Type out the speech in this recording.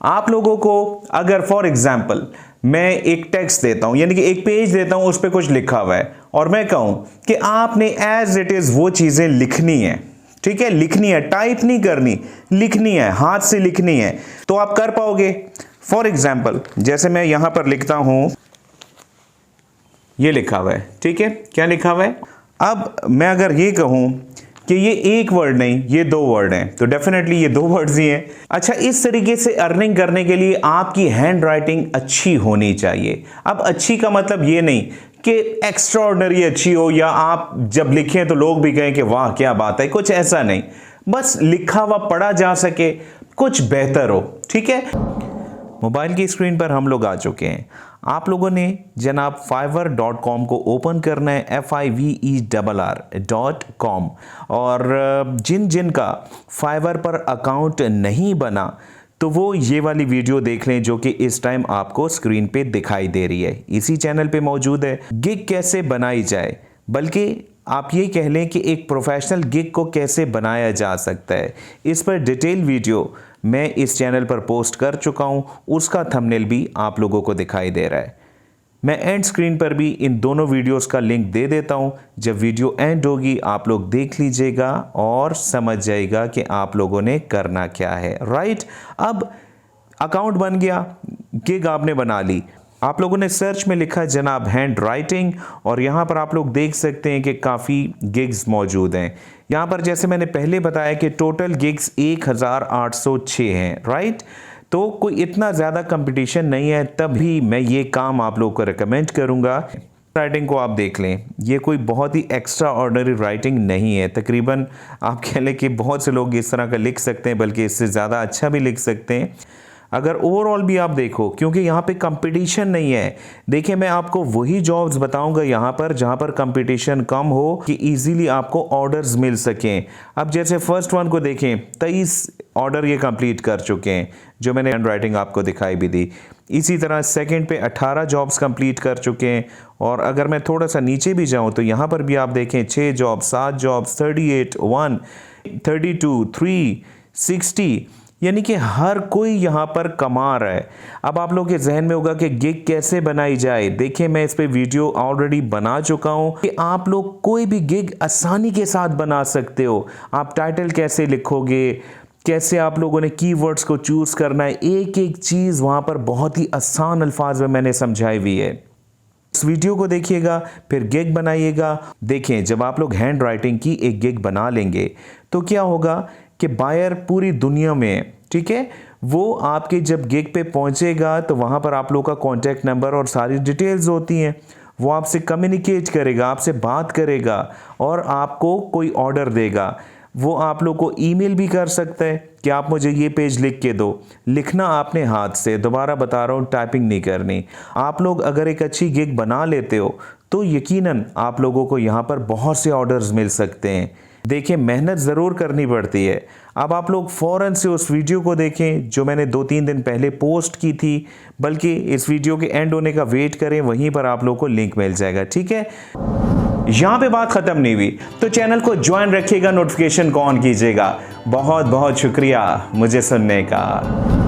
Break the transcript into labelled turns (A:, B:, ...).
A: आप लोगों को अगर फॉर एग्जाम्पल मैं एक टेक्स्ट देता हूं, यानी कि एक पेज देता हूं, उस पर कुछ लिखा हुआ है और मैं कहूं कि आपने एज इट इज वो चीजें लिखनी है, ठीक है, लिखनी है, टाइप नहीं करनी, लिखनी है, हाथ से लिखनी है, तो आप कर पाओगे। फॉर एग्जाम्पल जैसे मैं यहां पर लिखता हूं, ये लिखा हुआ है, ठीक है, क्या लिखा हुआ है। अब मैं अगर ये कहूं कि ये एक वर्ड नहीं, ये 2 वर्ड हैं, तो डेफिनेटली ये 2 वर्ड्स ही हैं। अच्छा, इस तरीके से अर्निंग करने के लिए आपकी हैंड राइटिंग अच्छी होनी चाहिए। अब अच्छी का मतलब ये नहीं कि एक्स्ट्राऑर्डिनरी अच्छी हो, या आप जब लिखें तो लोग भी कहें कि वाह क्या बात है, कुछ ऐसा नहीं, बस लिखा हुआ पढ़ा जा सके, कुछ बेहतर हो, ठीक है। मोबाइल की स्क्रीन पर हम लोग आ चुके हैं। आप लोगों ने जनाब fiverr.com को ओपन करना है, fiverr.com। और जिन जिन का फाइवर पर अकाउंट नहीं बना तो वो ये वाली वीडियो देख लें जो कि इस टाइम आपको स्क्रीन पे दिखाई दे रही है, इसी चैनल पे मौजूद है। गिग कैसे बनाई जाए, बल्कि आप ये कह लें कि एक प्रोफेशनल गिग को कैसे बनाया जा सकता है, इस पर डिटेल वीडियो मैं इस चैनल पर पोस्ट कर चुका हूं, उसका थंबनेल भी आप लोगों को दिखाई दे रहा है। मैं एंड स्क्रीन पर भी इन दोनों वीडियोस का लिंक दे देता हूं। जब वीडियो एंड होगी आप लोग देख लीजिएगा और समझ जाएगा कि आप लोगों ने करना क्या है, राइट। अब अकाउंट बन गया, गिग आपने बना ली, आप लोगों ने सर्च में लिखा जनाब हैंड राइटिंग, और यहाँ पर आप लोग देख सकते हैं कि काफ़ी गिग्स मौजूद हैं। यहाँ पर जैसे मैंने पहले बताया कि टोटल गिग्स 1806 हैं, राइट। तो कोई इतना ज़्यादा कंपटीशन नहीं है, तभी मैं ये काम आप लोगों को रिकमेंड करूँगा। राइटिंग को आप देख लें, ये कोई बहुत ही एक्स्ट्रा ऑर्डिनरी राइटिंग नहीं है। तकरीबन आप कह लें कि बहुत से लोग इस तरह का लिख सकते हैं, बल्कि इससे ज़्यादा अच्छा भी लिख सकते हैं अगर ओवरऑल भी आप देखो, क्योंकि यहाँ पे कंपटीशन नहीं है। देखिए, मैं आपको वही जॉब्स बताऊंगा यहाँ पर जहाँ पर कंपटीशन कम हो, कि इजीली आपको ऑर्डर्स मिल सकें। अब जैसे फर्स्ट वन को देखें, 23 ऑर्डर ये कंप्लीट कर चुके हैं, जो मैंने हैंड राइटिंग आपको दिखाई भी दी। इसी तरह सेकंड पे 18 जॉब्स कंप्लीट कर चुके हैं। और अगर मैं थोड़ा सा नीचे भी जाऊँ तो यहाँ पर भी आप देखें 6 जॉब, 7 जॉब, 38, 1, 32, 3, 60, यानी कि हर कोई यहाँ पर कमा रहा है। अब आप लोगों के जहन में होगा कि गिग कैसे बनाई जाए। देखिए, मैं इस पे वीडियो ऑलरेडी बना चुका हूँ कि आप लोग कोई भी गिग आसानी के साथ बना सकते हो। आप टाइटल कैसे लिखोगे, कैसे आप लोगों ने कीवर्ड्स को चूज करना है, एक एक चीज़ वहाँ पर बहुत ही आसान अल्फाज में मैंने समझाई हुई है। इस वीडियो को देखिएगा, फिर गिग बनाइएगा। देखें, जब आप लोग हैंड राइटिंग की एक गिग बना लेंगे तो क्या होगा कि बायर पूरी दुनिया में, ठीक है, वो आपके जब गिग पे पहुंचेगा तो वहां पर आप लोग का कॉन्टैक्ट नंबर और सारी डिटेल्स होती हैं। वो आपसे कम्युनिकेट करेगा, आपसे बात करेगा और आपको कोई ऑर्डर देगा। वो आप लोग को ईमेल भी कर सकता है कि आप मुझे ये पेज लिख के दो। लिखना आपने हाथ से, दोबारा बता रहा हूँ, टाइपिंग नहीं करनी। आप लोग अगर एक अच्छी गिग बना लेते हो तो यकीनन आप लोगों को यहाँ पर बहुत से ऑर्डर्स मिल सकते हैं। देखिए, मेहनत ज़रूर करनी पड़ती है। अब आप लोग फ़ौरन से उस वीडियो को देखें जो मैंने 2-3 दिन पहले पोस्ट की थी, बल्कि इस वीडियो के एंड होने का वेट करें, वहीं पर आप लोग को लिंक मिल जाएगा, ठीक है। यहाँ पे बात ख़त्म नहीं हुई, तो चैनल को ज्वाइन रखिएगा, नोटिफिकेशन को ऑन कीजिएगा। बहुत बहुत शुक्रिया मुझे सुनने का।